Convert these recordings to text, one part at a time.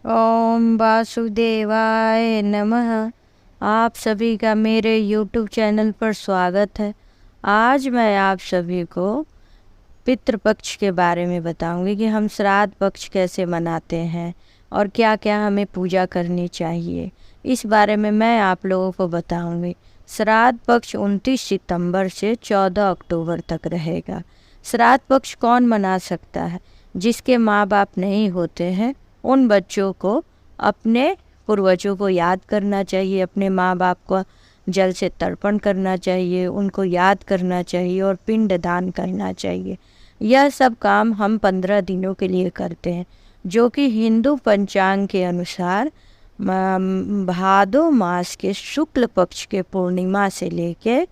ओम वासुदेवाय नमः। आप सभी का मेरे YouTube चैनल पर स्वागत है। आज मैं आप सभी को पितृपक्ष के बारे में बताऊंगी कि हम श्राद्ध पक्ष कैसे मनाते हैं और क्या क्या हमें पूजा करनी चाहिए। इस बारे में मैं आप लोगों को बताऊंगी। श्राद्ध पक्ष 29 सितंबर से 14 अक्टूबर तक रहेगा। श्राद्ध पक्ष कौन मना सकता है? जिसके माँ बाप नहीं होते हैं उन बच्चों को अपने पूर्वजों को याद करना चाहिए, अपने माँ बाप को जल से तर्पण करना चाहिए, उनको याद करना चाहिए और पिंड दान करना चाहिए। यह सब काम हम 15 दिनों के लिए करते हैं, जो कि हिंदू पंचांग के अनुसार भादो मास के शुक्ल पक्ष के पूर्णिमा से लेके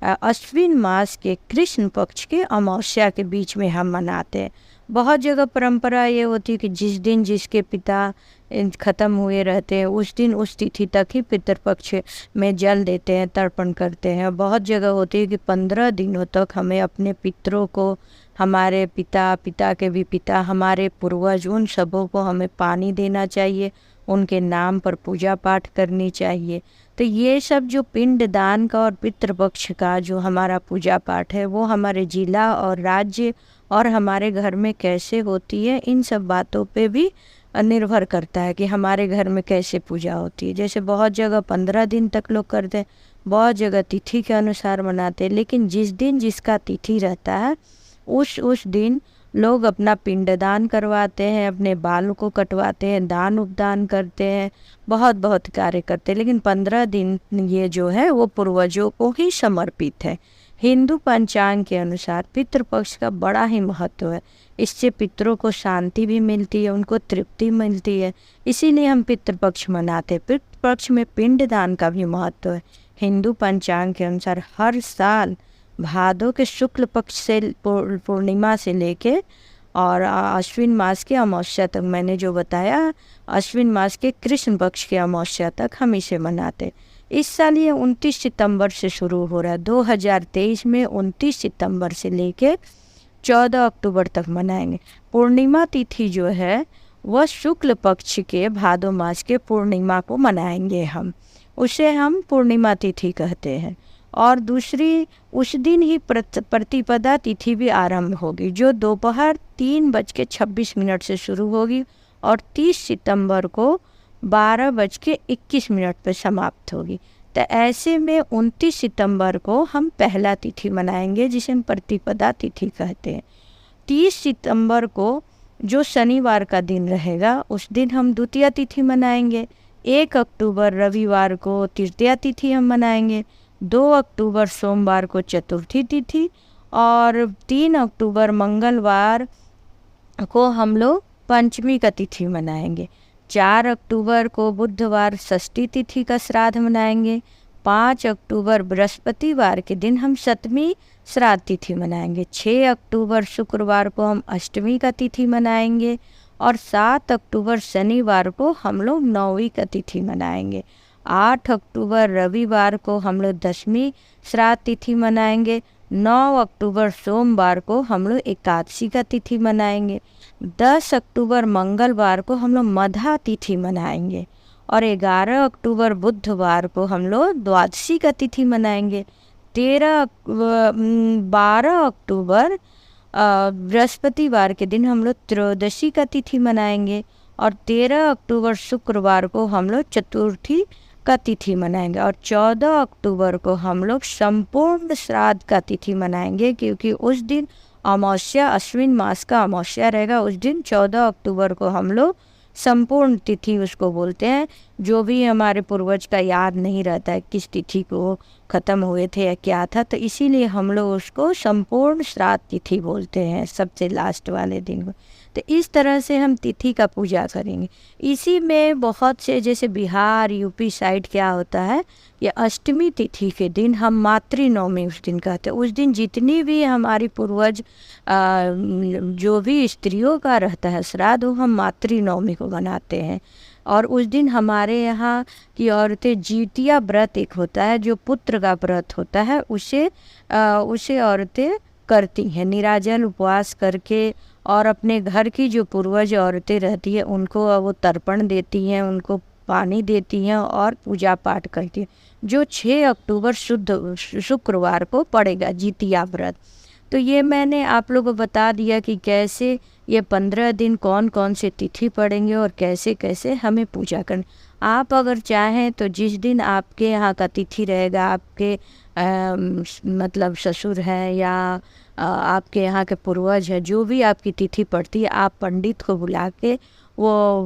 अश्विन मास के कृष्ण पक्ष के अमावस्या के बीच में हम मनाते हैं। बहुत जगह परंपरा ये होती है कि जिस दिन जिसके पिता ख़त्म हुए रहते हैं उस दिन उस तिथि तक ही पितृपक्ष में जल देते हैं, तर्पण करते हैं। बहुत जगह होती है कि 15 दिनों तक हमें अपने पितरों को, हमारे पिता, पिता के भी पिता, हमारे पूर्वज, उन सबों को हमें पानी देना चाहिए, उनके नाम पर पूजा पाठ करनी चाहिए। तो ये सब जो पिंड दान का और पितृपक्ष का जो हमारा पूजा पाठ है वो हमारे जिला और राज्य और हमारे घर में कैसे होती है, इन सब बातों पे भी निर्भर करता है कि हमारे घर में कैसे पूजा होती है। जैसे बहुत जगह 15 दिन तक लोग करते हैं, बहुत जगह तिथि के अनुसार मनाते हैं, लेकिन जिस दिन जिसका तिथि रहता है उस दिन लोग अपना पिंडदान करवाते हैं, अपने बालों को कटवाते हैं, दान उपदान करते हैं, बहुत बहुत कार्य करते हैं। लेकिन 15 दिन ये जो है वो पूर्वजों को ही समर्पित है। हिंदू पंचांग के अनुसार पितृपक्ष का बड़ा ही महत्व है। इससे पितरों को शांति भी मिलती है, उनको तृप्ति मिलती है, इसीलिए हम पितृपक्ष मनाते हैं। पितृपक्ष में पिंडदान का भी महत्व है। हिंदू पंचांग के अनुसार हर साल भादो के शुक्ल पक्ष से पूर्णिमा से लेके और अश्विन मास के अमावस्या तक, मैंने जो बताया अश्विन मास के कृष्ण पक्ष के अमावस्या तक हम इसे मनाते। इस साल ये 29 सितंबर से शुरू हो रहा है। 2023 में 29 सितंबर से लेके 14 अक्टूबर तक मनाएंगे। पूर्णिमा तिथि जो है वह शुक्ल पक्ष के भादो मास के पूर्णिमा को मनाएंगे हम, उसे हम पूर्णिमा तिथि कहते हैं। और दूसरी उस दिन ही प्रतिपदा तिथि भी आरंभ होगी, जो दोपहर 3:26 से शुरू होगी और 30 सितंबर को 12:21 पर समाप्त होगी। तो ऐसे में 29 सितंबर को हम पहला तिथि मनाएंगे, जिसे हम प्रतिपदा तिथि कहते हैं। 30 सितंबर को जो शनिवार का दिन रहेगा उस दिन हम द्वितीय तिथि मनाएंगे। 1 अक्टूबर रविवार को तृतीया तिथि हम मनाएंगे। 2 अक्टूबर सोमवार को चतुर्थी तिथि और 3 अक्टूबर मंगलवार को हम लोग पंचमी का तिथि मनाएंगे। 4 अक्टूबर को बुधवार षष्ठी तिथि का श्राद्ध मनाएंगे। 5 अक्टूबर बृहस्पतिवार के दिन हम सप्तमी श्राद्ध तिथि मनाएंगे। 6 अक्टूबर शुक्रवार को हम अष्टमी का तिथि मनाएंगे और 7 अक्टूबर शनिवार को हम लोग नौवीं का तिथि मनाएंगे। 8 अक्टूबर रविवार को हम लोग 10वीं श्राद्ध तिथि मनाएंगे। 9 अक्टूबर सोमवार को हम लोग एकादशी का तिथि मनाएंगे। 10 अक्टूबर मंगलवार को हम लोग मधा तिथि मनाएंगे और 11 अक्टूबर बुधवार को हम लोग द्वादशी का तिथि मनाएंगे। 12 अक्टूबर बृहस्पतिवार के दिन हम लोग त्रयोदशी का तिथि मनाएंगे और 13 अक्टूबर शुक्रवार को हम लोग चतुर्थी का तिथि मनाएंगे और 14 अक्टूबर को हम लोग संपूर्ण श्राद्ध का तिथि मनाएंगे, क्योंकि उस दिन अमावस्या, अश्विन मास का अमावस्या रहेगा। उस दिन 14 अक्टूबर को हम लोग संपूर्ण तिथि उसको बोलते हैं। जो भी हमारे पूर्वज का याद नहीं रहता है किस तिथि को ख़त्म हुए थे या क्या था, तो इसीलिए हम लोग उसको संपूर्ण श्राद्ध तिथि बोलते हैं, सबसे लास्ट वाले दिन को। तो इस तरह से हम तिथि का पूजा करेंगे। इसी में बहुत से, जैसे बिहार यूपी साइड क्या होता है, ये अष्टमी तिथि के दिन हम मातृनवमी उस दिन कहते हैं। उस दिन जितनी भी हमारी पूर्वज जो भी स्त्रियों का रहता है श्राद्ध, वो हम मातृनवमी को बनाते हैं। और उस दिन हमारे यहाँ की औरतें जीतिया व्रत एक होता है, जो पुत्र का व्रत होता है, उसे औरतें करती हैं, निराजल उपवास करके और अपने घर की जो पूर्वज औरतें रहती है उनको वो तर्पण देती हैं, उनको पानी देती हैं और पूजा पाठ करती हैं, जो 6 अक्टूबर शुद्ध शुक्रवार को पड़ेगा, जितिया व्रत। तो ये मैंने आप लोगों को बता दिया कि कैसे ये 15 दिन कौन कौन से तिथि पड़ेंगे और कैसे कैसे हमें पूजा करनी। आप अगर चाहें तो जिस दिन आपके यहाँ का तिथि रहेगा, आपके मतलब ससुर हैं या आपके यहाँ के पूर्वज हैं, जो भी आपकी तिथि पड़ती है, आप पंडित को बुला के वो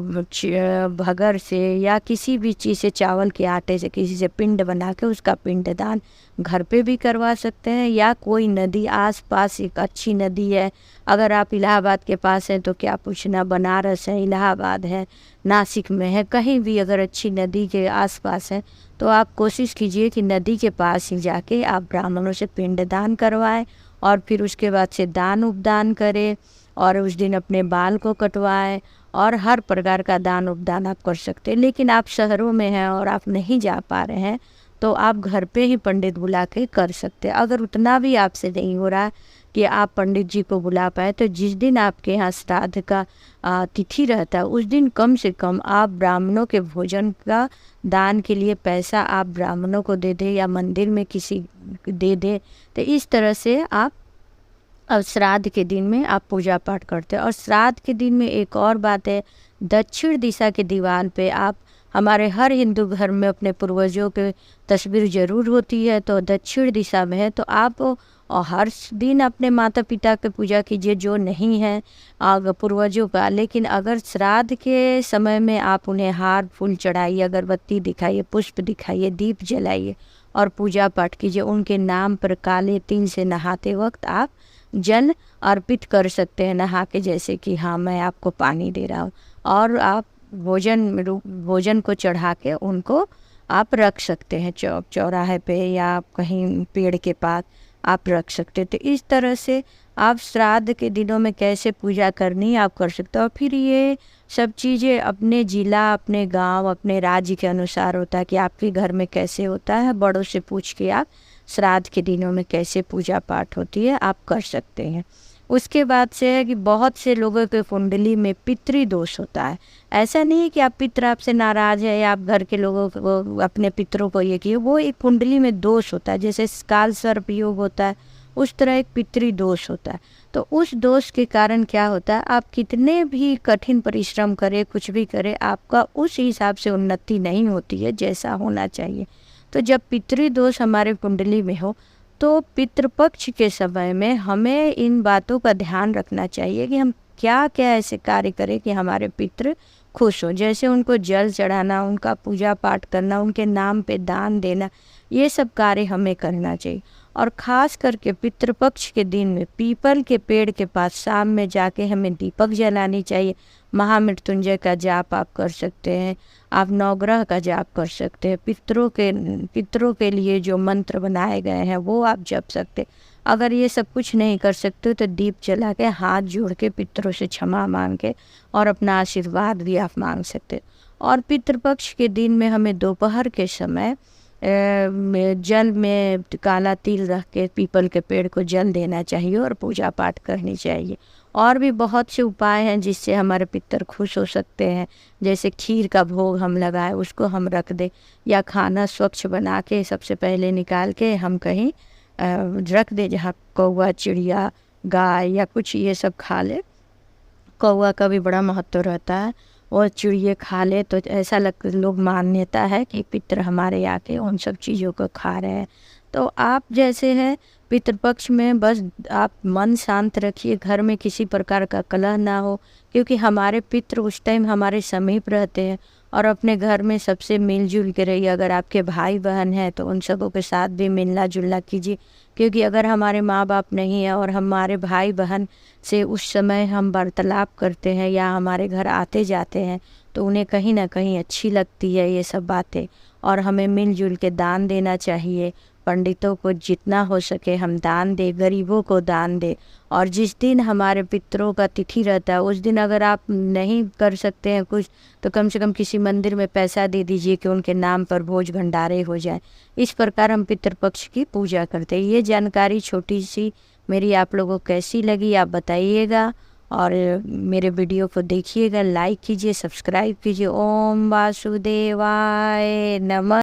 भगर से या किसी भी चीज़ से, चावल के आटे से किसी से पिंड बना के उसका पिंडदान घर पे भी करवा सकते हैं, या कोई नदी आसपास एक अच्छी नदी है, अगर आप इलाहाबाद के पास हैं तो क्या पूछना, बनारस है, इलाहाबाद है, नासिक में है, कहीं भी अगर अच्छी नदी के आसपास है तो आप कोशिश कीजिए कि नदी के पास ही जाके आप ब्राह्मणों से पिंडदान करवाएं और फिर उसके बाद से दान उपदान करें और उस दिन अपने बाल को कटवाएं और हर प्रकार का दान उपदान आप कर सकते हैं। लेकिन आप शहरों में हैं और आप नहीं जा पा रहे हैं तो आप घर पे ही पंडित बुला के कर सकते हैं। अगर उतना भी आपसे नहीं हो रहा कि आप पंडित जी को बुला पाए तो जिस दिन आपके यहाँ श्राद्ध का तिथि रहता है उस दिन कम से कम आप ब्राह्मणों के भोजन का दान के लिए पैसा आप ब्राह्मणों को दे दें या मंदिर में किसी दे दें। तो इस तरह से आप अब श्राद्ध के दिन में आप पूजा पाठ करते हैं। और श्राद्ध के दिन में एक और बात है, दक्षिण दिशा के दीवार पे आप, हमारे हर हिंदू घर में अपने पूर्वजों के तस्वीर ज़रूर होती है, तो दक्षिण दिशा में है तो आप हर दिन अपने माता पिता की पूजा कीजिए जो नहीं है पूर्वजों का। लेकिन अगर श्राद्ध के समय में आप उन्हें हार फूल चढ़ाइए, अगरबत्ती दिखाइए, पुष्प दिखाइए, दीप जलाइए और पूजा पाठ कीजिए। उनके नाम पर काले तिल से नहाते वक्त आप जल अर्पित कर सकते हैं नहा के, जैसे कि हाँ मैं आपको पानी दे रहा हूँ, और आप भोजन को चढ़ा के उनको आप रख सकते हैं चौराहे पे या कहीं पेड़ के पास आप रख सकते हैं। तो इस तरह से आप श्राद्ध के दिनों में कैसे पूजा करनी आप कर सकते हो। और फिर ये सब चीज़ें अपने ज़िला, अपने गांव, अपने राज्य के अनुसार होता है कि आपके घर में कैसे होता है, बड़ों से पूछ के आप श्राद्ध के दिनों में कैसे पूजा पाठ होती है आप कर सकते हैं। उसके बाद से है कि बहुत से लोगों के कुंडली में पितृ दोष होता है। ऐसा नहीं है कि आप पितृ आपसे नाराज़ है या आप घर के लोगों को, अपने पितरों को ये किए, वो एक कुंडली में दोष होता है। जैसे काल सर्प योग होता है उस तरह एक पितृ दोष होता है। तो उस दोष के कारण क्या होता है, आप कितने भी कठिन परिश्रम करें, कुछ भी करें, आपका उस हिसाब से उन्नति नहीं होती है जैसा होना चाहिए। तो जब पितृ दोष हमारे कुंडली में हो तो पितृपक्ष के समय में हमें इन बातों का ध्यान रखना चाहिए कि हम क्या क्या ऐसे कार्य करें कि हमारे पितृ खुश हो। जैसे उनको जल चढ़ाना, उनका पूजा पाठ करना, उनके नाम पे दान देना, ये सब कार्य हमें करना चाहिए। और ख़ास करके पितृपक्ष के दिन में पीपल के पेड़ के पास शाम में जाके हमें दीपक जलानी चाहिए। महामृत्युंजय का जाप आप कर सकते हैं, आप नवग्रह का जाप कर सकते हैं, पितरों के लिए जो मंत्र बनाए गए हैं वो आप जप सकते। अगर ये सब कुछ नहीं कर सकते तो दीप जला के हाथ जोड़ के पितरों से क्षमा मांग के और अपना आशीर्वाद भी आप मांग सकते। और पितृपक्ष के दिन में हमें दोपहर के समय जल में काला तिल रख के पीपल के पेड़ को जल देना चाहिए और पूजा पाठ करनी चाहिए। और भी बहुत से उपाय हैं जिससे हमारे पितर खुश हो सकते हैं। जैसे खीर का भोग हम लगाए, उसको हम रख दें, या खाना स्वच्छ बना के सबसे पहले निकाल के हम कहीं रख दें जहाँ कौवा, चिड़िया, गाय या कुछ ये सब खा ले। कौवा का भी बड़ा महत्व रहता है, और चिड़िया खा ले तो ऐसा लोग मान्यता है कि पितर हमारे आके उन सब चीज़ों को खा रहे हैं। तो आप जैसे हैं पितृपक्ष में बस आप मन शांत रखिए, घर में किसी प्रकार का कलह ना हो, क्योंकि हमारे पितर उस टाइम हमारे समीप रहते हैं। और अपने घर में सबसे मिलजुल के रहिए। अगर आपके भाई बहन हैं तो उन सबों के साथ भी मिलना जुलना कीजिए, क्योंकि अगर हमारे माँ बाप नहीं है और हमारे भाई बहन से उस समय हम वार्तालाप करते हैं या हमारे घर आते जाते हैं तो उन्हें कहीं ना कहीं अच्छी लगती है ये सब बातें। और हमें मिलजुल के दान देना चाहिए। पंडितों को जितना हो सके हम दान दें, गरीबों को दान दें। और जिस दिन हमारे पितरों का तिथि रहता है उस दिन अगर आप नहीं कर सकते हैं कुछ तो कम से कम किसी मंदिर में पैसा दे दीजिए कि उनके नाम पर भोज भंडारे हो जाए। इस प्रकार हम पितृपक्ष की पूजा करते हैं। ये जानकारी छोटी सी मेरी आप लोगों को कैसी लगी आप बताइएगा। और मेरे वीडियो को देखिएगा, लाइक कीजिए, सब्सक्राइब कीजिए। ओम वासुदेवाय नमः।